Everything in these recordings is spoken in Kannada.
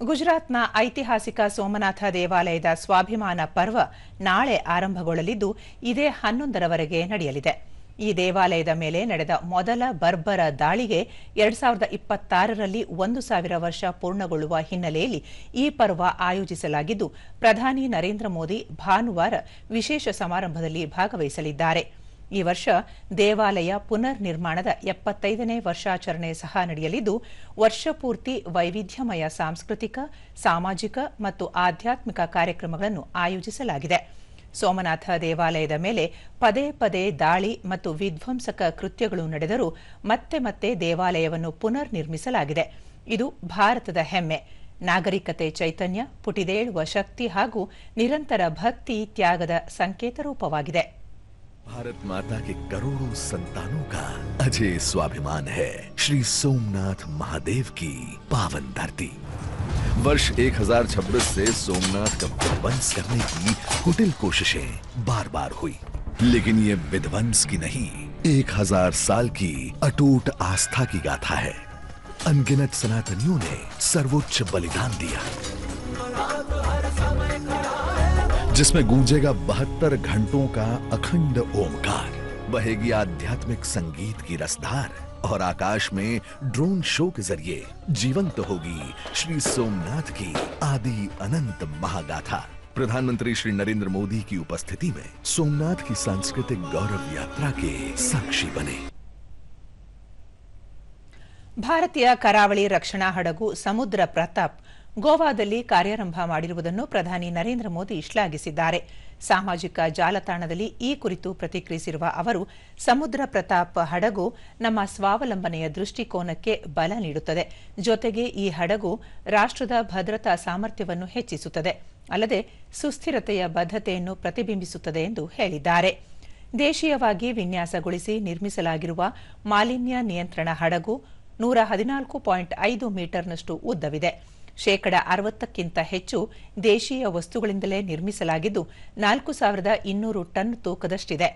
ಗುಜರಾತ್ನ ಐತಿಹಾಸಿಕ ಸೋಮನಾಥ ದೇವಾಲಯದ ಸ್ವಾಭಿಮಾನ ಪರ್ವ ನಾಳೆ ಆರಂಭಗೊಳ್ಳಲಿದ್ದು ಇದೇ 11ರವರೆಗೆ ನಡೆಯಲಿದೆ. ಈ ದೇವಾಲಯದ ಮೇಲೆ ನಡೆದ ಮೊದಲ ಬರ್ಬರ ದಾಳಿಗೆ 2026ರಲ್ಲಿ 1000 ವರ್ಷ ಪೂರ್ಣಗೊಳ್ಳುವ ಹಿನ್ನೆಲೆಯಲ್ಲಿ ಈ ಪರ್ವ ಆಯೋಜಿಸಲಾಗಿದ್ದು, ಪ್ರಧಾನಿ ನರೇಂದ್ರ ಮೋದಿ ಭಾನುವಾರ ವಿಶೇಷ ಸಮಾರಂಭದಲ್ಲಿ ಭಾಗವಹಿಸಲಿದ್ದಾರೆ. ಈ ವರ್ಷ ದೇವಾಲಯ ಪುನರ್ ನಿರ್ಮಾಣದ 75ನೇ ವರ್ಷಾಚರಣೆ ಸಹ ನಡೆಯಲಿದ್ದು, ವರ್ಷಪೂರ್ತಿ ವೈವಿಧ್ಯಮಯ ಸಾಂಸ್ಕೃತಿಕ, ಸಾಮಾಜಿಕ ಮತ್ತು ಆಧ್ಯಾತ್ಮಿಕ ಕಾರ್ಯಕ್ರಮಗಳನ್ನು ಆಯೋಜಿಸಲಾಗಿದೆ. ಸೋಮನಾಥ ದೇವಾಲಯದ ಮೇಲೆ ಪದೇ ಪದೇ ದಾಳಿ ಮತ್ತು ವಿಧ್ವಂಸಕ ಕೃತ್ಯಗಳು ನಡೆದರೂ ಮತ್ತೆ ದೇವಾಲಯವನ್ನು ಪುನರ್ ನಿರ್ಮಿಸಲಾಗಿದೆ. ಇದು ಭಾರತದ ಹೆಮ್ಮೆ, ನಾಗರಿಕತೆ ಚೈತನ್ಯ, ಪುಟಿದೇಳುವ ಶಕ್ತಿ ಹಾಗೂ ನಿರಂತರ ಭಕ್ತಿ ತ್ಯಾಗದ ಸಂಕೇತ ರೂಪವಾಗಿದೆ. भारत माता के करोड़ों संतानों का अजय स्वाभिमान है श्री सोमनाथ महादेव की पावन धरती। वर्ष 1026 से सोमनाथ का विध्वंस करने की कुटिल कोशिशें बार बार हुई, लेकिन ये विध्वंस की नहीं, 1000 साल की अटूट आस्था की गाथा है। अनगिनत सनातनियों ने सर्वोच्च बलिदान दिया, जिसमें गूंजेगा 72 घंटों का अखंड ओमकार, बहेगी आध्यात्मिक संगीत की रसधार और आकाश में ड्रोन शो के जरिए जीवंत होगी श्री सोमनाथ की आदि अनंत महागाथा। प्रधानमंत्री श्री नरेंद्र मोदी की उपस्थिति में सोमनाथ की सांस्कृतिक गौरव यात्रा के साक्षी बने। ಭಾರತೀಯ ಕರಾವಳಿ ರಕ್ಷಣಾ ಹಡಗು ಸಮುದ್ರ ಪ್ರತಾಪ್ ಗೋವಾದಲ್ಲಿ ಕಾರ್ಯಾರಂಭ ಮಾಡಿರುವುದನ್ನು ಪ್ರಧಾನಿ ನರೇಂದ್ರ ಮೋದಿ ಶ್ಲಾಘಿಸಿದ್ದಾರೆ. ಸಾಮಾಜಿಕ ಜಾಲತಾಣದಲ್ಲಿ ಈ ಕುರಿತು ಪ್ರತಿಕ್ರಿಯಿಸಿರುವ ಅವರು, ಸಮುದ್ರ ಪ್ರತಾಪ್ ಹಡಗು ನಮ್ಮ ಸ್ವಾವಲಂಬನೆಯ ದೃಷ್ಟಿಕೋನಕ್ಕೆ ಬಲ ನೀಡುತ್ತದೆ. ಜೊತೆಗೆ ಈ ಹಡಗು ರಾಷ್ಟ್ರದ ಭದ್ರತಾ ಸಾಮರ್ಥ್ಯವನ್ನು ಹೆಚ್ಚಿಸುತ್ತದೆ, ಅಲ್ಲದೆ ಸುಸ್ಥಿರತೆಯ ಬದ್ಧತೆಯನ್ನು ಪ್ರತಿಬಿಂಬಿಸುತ್ತದೆ ಎಂದು ಹೇಳಿದ್ದಾರೆ. ದೇಶೀಯವಾಗಿ ವಿನ್ಯಾಸಗೊಳಿಸಿ ನಿರ್ಮಿಸಲಾಗಿರುವ ಮಾಲಿನ್ಯ ನಿಯಂತ್ರಣ ಹಡಗು 114.5 ಮೀಟರ್ನಷ್ಟು ಉದ್ದವಿದೆ. 60%ಕ್ಕಿಂತ ಹೆಚ್ಚು ದೇಶೀಯ ವಸ್ತುಗಳಿಂದಲೇ ನಿರ್ಮಿಸಲಾಗಿದ್ದು 4200 ಟನ್ ತೂಕದಷ್ಟಿದೆ.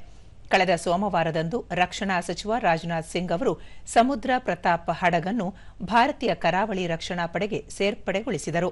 ಕಳೆದ ಸೋಮವಾರದಂದು ರಕ್ಷಣಾ ಸಚಿವ ರಾಜನಾಥ್ ಸಿಂಗ್ ಅವರು ಸಮುದ್ರ ಪ್ರತಾಪ್ ಹಡಗನ್ನು ಭಾರತೀಯ ಕರಾವಳಿ ರಕ್ಷಣಾ ಪಡೆಗೆ ಸೇರ್ಪಡೆಗೊಳಿಸಿದರು.